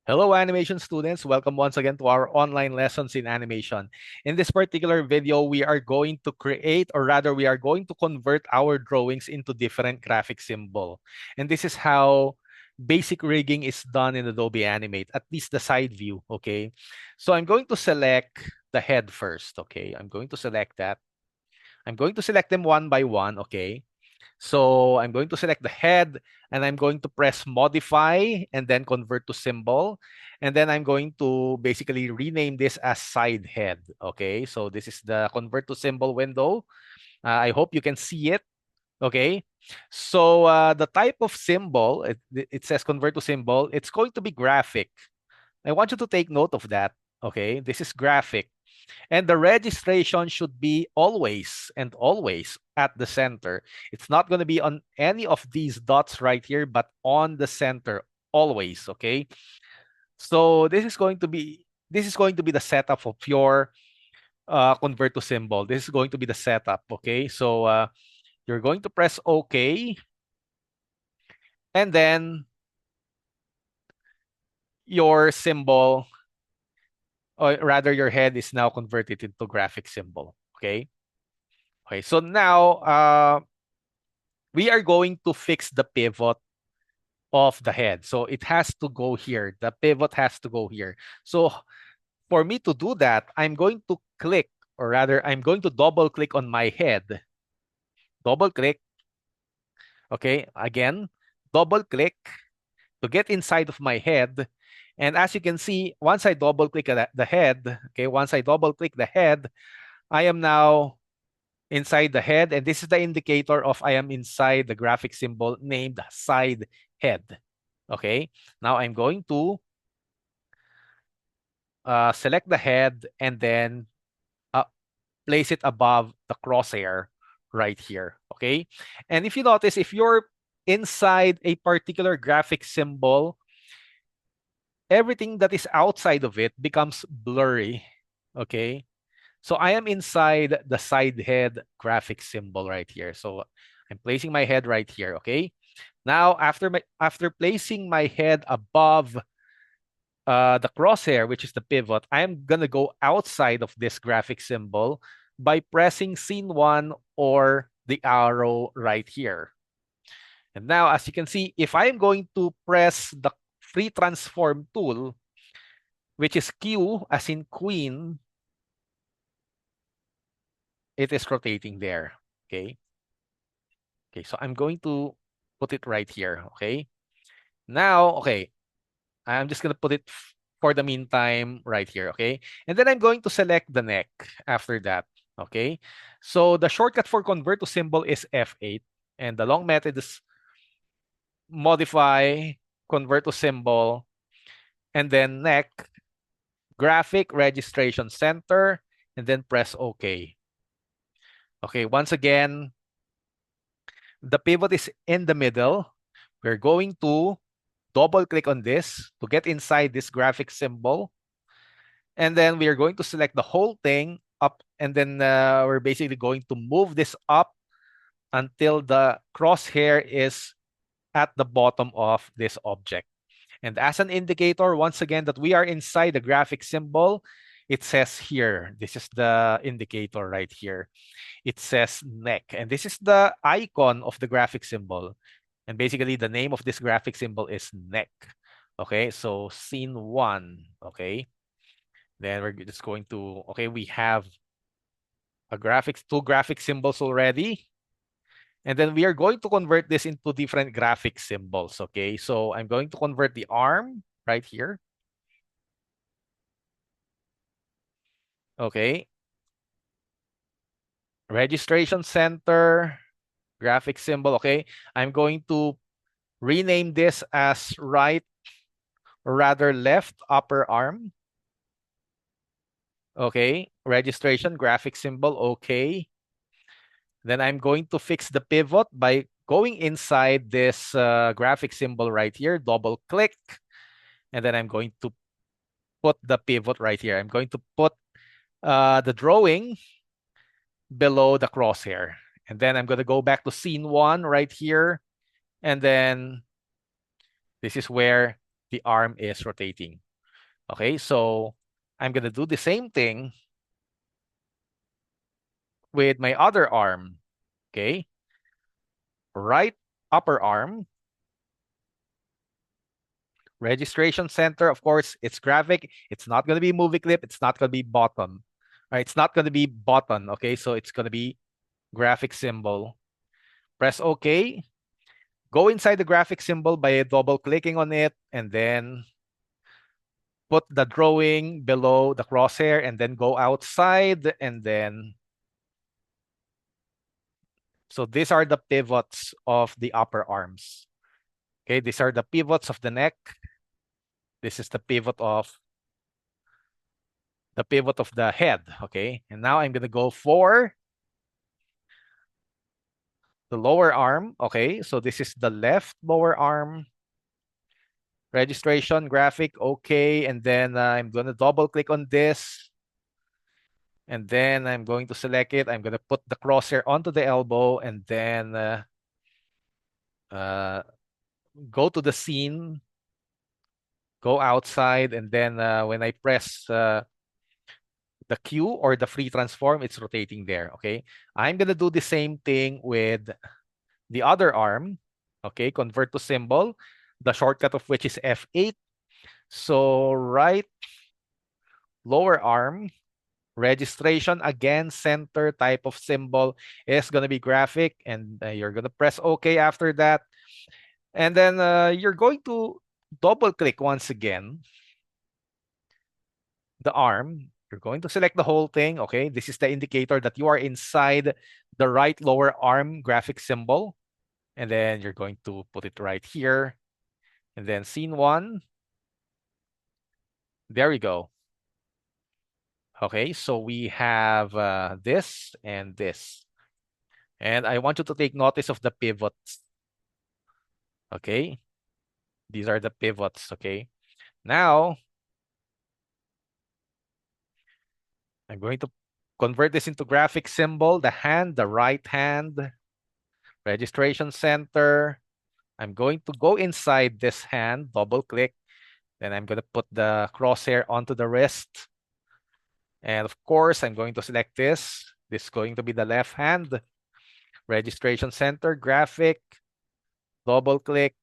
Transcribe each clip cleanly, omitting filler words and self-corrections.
Hello, animation students. Welcome once again to our online lessons in animation. In this particular video, we are going to create, or rather, we are going to convert our drawings into different graphic symbol. And this is how basic rigging is done in Adobe Animate, at least the side view, okay? So I'm going to select the head first, okay? I'm going to select that. I'm going to select them one by one, okay? So I'm going to select the head and I'm going to press modify and then convert to symbol. And then I'm going to basically rename this as side head. Okay, so this is the convert to symbol window. I hope you can see it. Okay, so the type of symbol, it says convert to symbol. It's going to be graphic. I want you to take note of that. Okay, this is graphic. And the registration should be always and always at the center. It's not going to be on any of these dots right here, but on the center always, okay? So this is going to be the setup of your convert to symbol. This is going to be the setup, okay? So you're going to press OK, and then your symbol, or rather your head is now converted into graphic symbol, okay? Okay, so now we are going to fix the pivot of the head. So it has to go here. The pivot has to go here. So for me to do that, I'm going to click, or rather, I'm going to double click on my head. Double click. Okay, again, double click to get inside of my head. And as you can see, once I double click the head, okay, once I double click the head, I am now inside the head. And this is the indicator of I am inside the graphic symbol named side head. Okay, now I'm going to select the head and then uh, place it above the crosshair right here. Okay, and if you notice, if you're inside a particular graphic symbol, everything that is outside of it becomes blurry. Okay, so I am inside the side head graphic symbol right here. So I'm placing my head right here. Okay, now after placing my head above the crosshair, which is the pivot, I'm gonna go outside of this graphic symbol by pressing scene 1 or the arrow right here. And now, as you can see, if I'm going to press the free transform tool, which is Q as in queen, it is rotating there. Okay. Okay, so I'm going to put it right here. Okay. Now, okay, I'm just going to put it for the meantime right here, okay? And then I'm going to select the neck after that, okay? So the shortcut for convert to symbol is F8, and the long method is modify, convert to symbol, and then neck, graphic registration center, and then press OK. Okay, once again, the pivot is in the middle. We're going to double click on this to get inside this graphic symbol. And then we are going to select the whole thing up, and then we're basically going to move this up until the crosshair is at the bottom of this object. And as an indicator, once again, that we are inside the graphic symbol, it says here, this is the indicator right here. It says neck, and this is the icon of the graphic symbol. And basically, the name of this graphic symbol is neck. Okay, so scene 1, okay? Then we're just going to, okay, we have two graphic symbols already. And then we are going to convert this into different graphic symbols, okay? So I'm going to convert the arm right here. Okay. Registration center, graphic symbol, okay? I'm going to rename this as right, or rather left upper arm. Okay. Registration, graphic symbol, okay. Then I'm going to fix the pivot by going inside this graphic symbol right here, double click, and then I'm going to put the pivot right here. I'm going to put the drawing below the crosshair. And then I'm going to go back to scene 1 right here. And then this is where the arm is rotating. Okay, so I'm going to do the same thing with my other arm. Okay, right upper arm, registration center. Of course, it's graphic. It's not going to be movie clip. It's not going to be button. All right, it's not going to be button. Okay, so it's going to be graphic symbol. Press OK. Go inside the graphic symbol by double clicking on it, and then put the drawing below the crosshair, and then go outside, and then so these are the pivots of the upper arms. Okay, these are the pivots of the neck. This is the pivot of the head. Okay, and now I'm gonna go for the lower arm. Okay, so this is the left lower arm. Registration graphic. Okay, and then I'm gonna double click on this, and then I'm going to select it. I'm gonna put the crosshair onto the elbow, and then uh, go to the scene, go outside, and then when I press the Q or the free transform, it's rotating there. Okay, I'm gonna do the same thing with the other arm. Okay, convert to symbol, the shortcut of which is F8. So right lower arm, registration, again, center type of symbol is gonna be graphic, and you're gonna press OK after that. And then you're going to double click once again the arm. You're going to select the whole thing. Okay, this is the indicator that you are inside the right lower arm graphic symbol. And then you're going to put it right here. And then scene one. There we go. Okay, so we have this and this. And I want you to take notice of the pivots. Okay, these are the pivots. Okay, now I'm going to convert this into graphic symbol, the hand, the right hand, registration center. I'm going to go inside this hand, double click, then I'm going to put the crosshair onto the wrist. And of course, I'm going to select this. This is going to be the left hand, registration center, graphic, double click,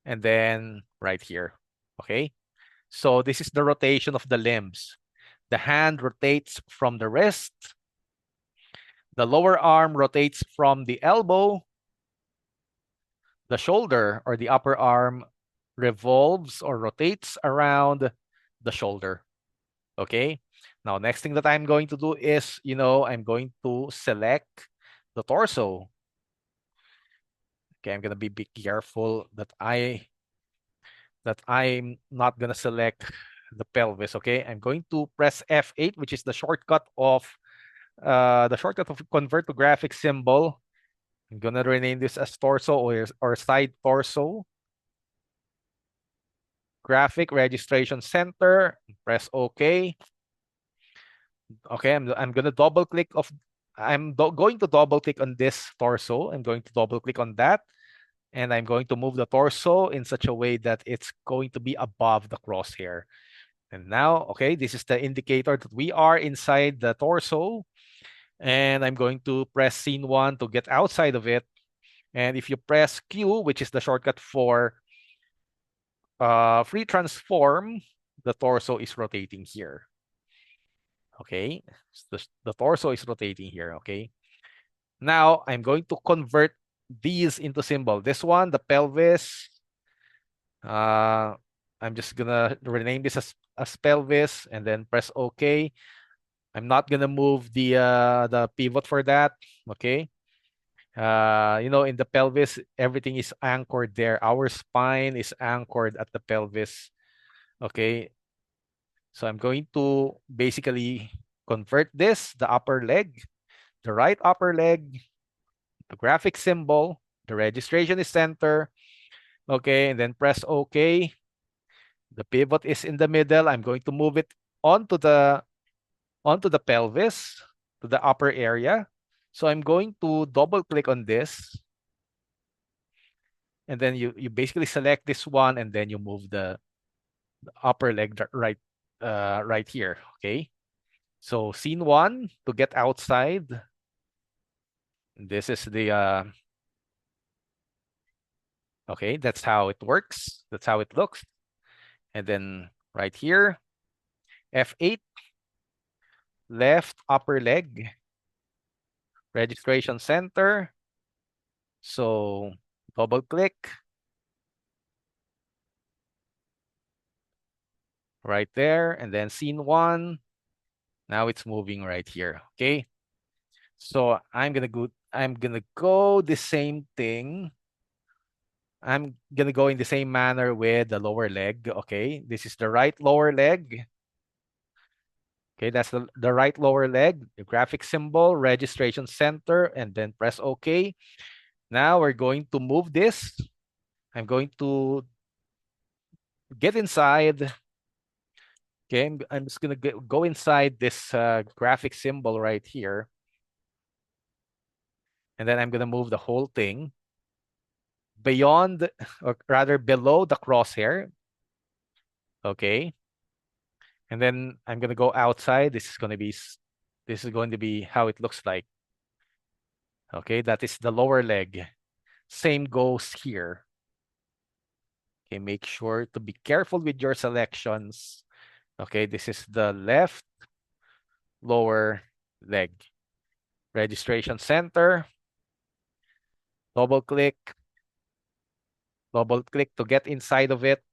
and then right here. Okay, so this is the rotation of the limbs. The hand rotates from the wrist. The lower arm rotates from the elbow. The shoulder or the upper arm revolves or rotates around the shoulder. Okay. Now, next thing that I'm going to do is, I'm going to select the torso. Okay, I'm gonna be careful that I'm not gonna select the pelvis. Okay, I'm going to press F8, which is the shortcut of convert to graphic symbol. I'm gonna rename this as torso or side torso. Graphic registration center. Press OK. Okay, I'm gonna double click going to double click on this torso. I'm going to double click on that, and I'm going to move the torso in such a way that it's going to be above the crosshair. And now, okay, this is the indicator that we are inside the torso. And I'm going to press scene one to get outside of it. And if you press Q, which is the shortcut for free transform, the torso is rotating here. Okay, the torso is rotating here. Okay, now I'm going to convert these into symbol. This one, the pelvis. I'm just gonna rename this as pelvis and then press OK. I'm not gonna move the pivot for that. Okay. In the pelvis, everything is anchored there. Our spine is anchored at the pelvis. Okay. So I'm going to basically convert this, the upper leg, the right upper leg, the graphic symbol, the registration is center. Okay, and then press OK. The pivot is in the middle. I'm going to move it onto the pelvis, to the upper area. So I'm going to double click on this. And then you basically select this one, and then you move the upper leg right here. Okay. So scene one, to get outside. This is the okay, that's how it works. That's how it looks. And then right here, F8, left upper leg, registration center. So double click right there, and then scene one. Now it's moving right here. Okay. So I'm gonna go the same thing. I'm gonna go in the same manner with the lower leg. Okay. This is the right lower leg. Okay, that's the right lower leg, the graphic symbol, registration center, and then press OK. Now we're going to move this. I'm going to get inside. Okay, I'm just going to go inside this graphic symbol right here. And then I'm going to move the whole thing beyond, or rather below the crosshair. Okay. And then I'm going to go outside. This is going to be how it looks like. Okay, that is the lower leg. Same goes here. Okay, make sure to be careful with your selections. Okay, this is the left lower leg. Registration center. Double click. Double click to get inside of it.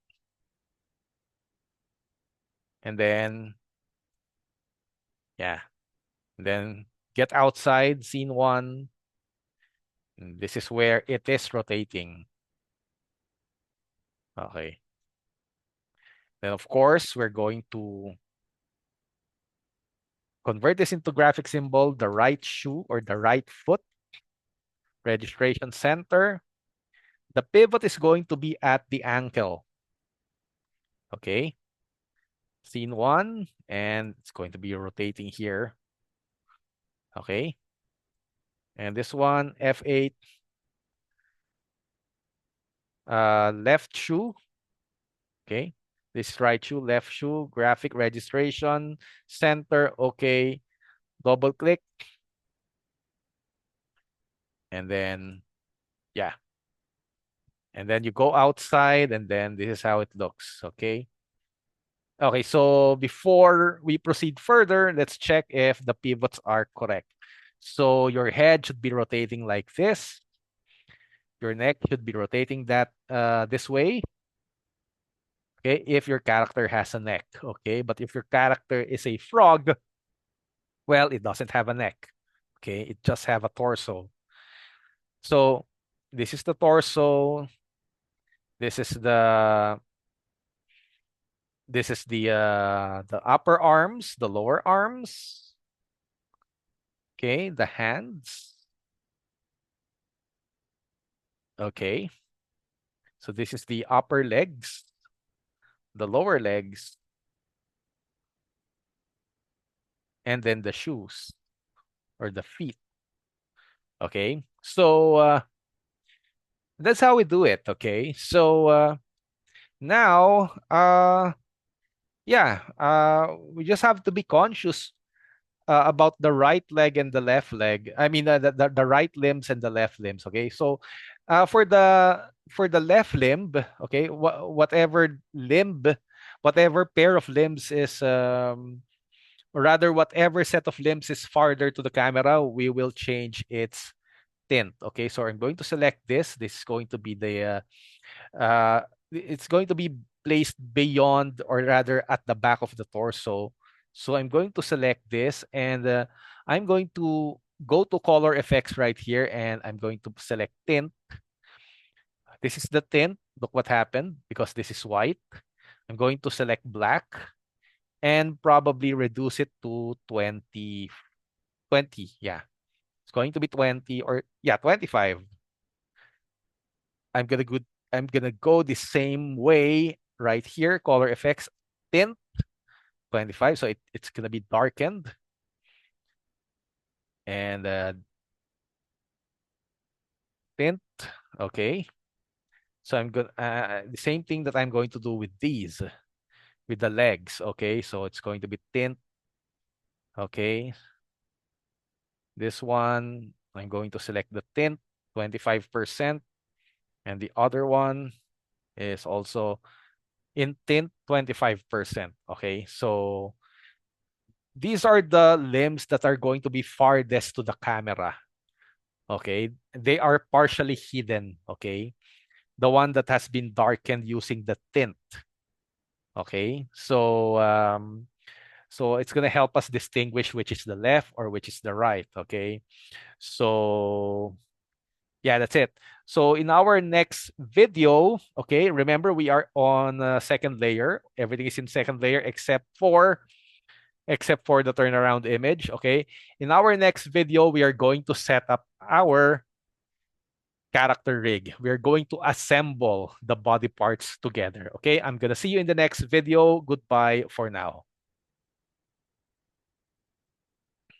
And then, yeah. And then get outside, scene one. And this is where it is rotating. Okay. Then, of course, we're going to convert this into graphic symbol, the right shoe or the right foot. Registration center. The pivot is going to be at the ankle. Okay. Scene one, and it's going to be rotating here. Okay. And this one, F8, left shoe. Okay. This right shoe, left shoe, graphic registration, center. Okay. Double click. And then, yeah. And then you go outside, and then this is how it looks. Okay. Okay, so before we proceed further, let's check if the pivots are correct. So your head should be rotating like this. Your neck should be rotating that this way. Okay, if your character has a neck. Okay, but if your character is a frog, well, it doesn't have a neck. Okay, it just have a torso. So this is the torso. This is the upper arms, the lower arms. Okay, the hands. Okay. So this is the upper legs, the lower legs, and then the shoes or the feet. Okay. So that's how we do it. Okay. So now, yeah, we just have to be conscious about the right leg and the left leg. I mean, the right limbs and the left limbs. Okay. So for the left limb, okay, whatever limb, whatever pair of limbs is or rather whatever set of limbs is farther to the camera, we will change its tint. Okay, so I'm going to select this. This is going to be it's going to be placed beyond, or rather at the back of the torso. So I'm going to select this, and I'm going to go to color effects right here, and I'm going to select tint. This is the tint. Look what happened because this is white. I'm going to select black and probably reduce it to 20. 20, yeah. It's going to be 20, or yeah, 25. I'm gonna go I'm gonna go the same way right here, color effects, tint, 25. So it's gonna be darkened. And tint, okay. So I'm going the same thing that I'm going to do with these, with the legs. Okay, so it's going to be tint. Okay, this one I'm going to select the tint 25%, and the other one is also in tint 25%. Okay, so these are the limbs that are going to be farthest to the camera. Okay, they are partially hidden. Okay, the one that has been darkened using the tint. Okay, so it's gonna help us distinguish which is the left or which is the right. Okay, so yeah, that's it. So in our next video, okay, remember we are on second layer. Everything is in second layer except for the turnaround image. Okay, in our next video, we are going to set up our character rig. We're going to assemble the body parts together. Okay, I'm gonna see you in the next video. Goodbye for now.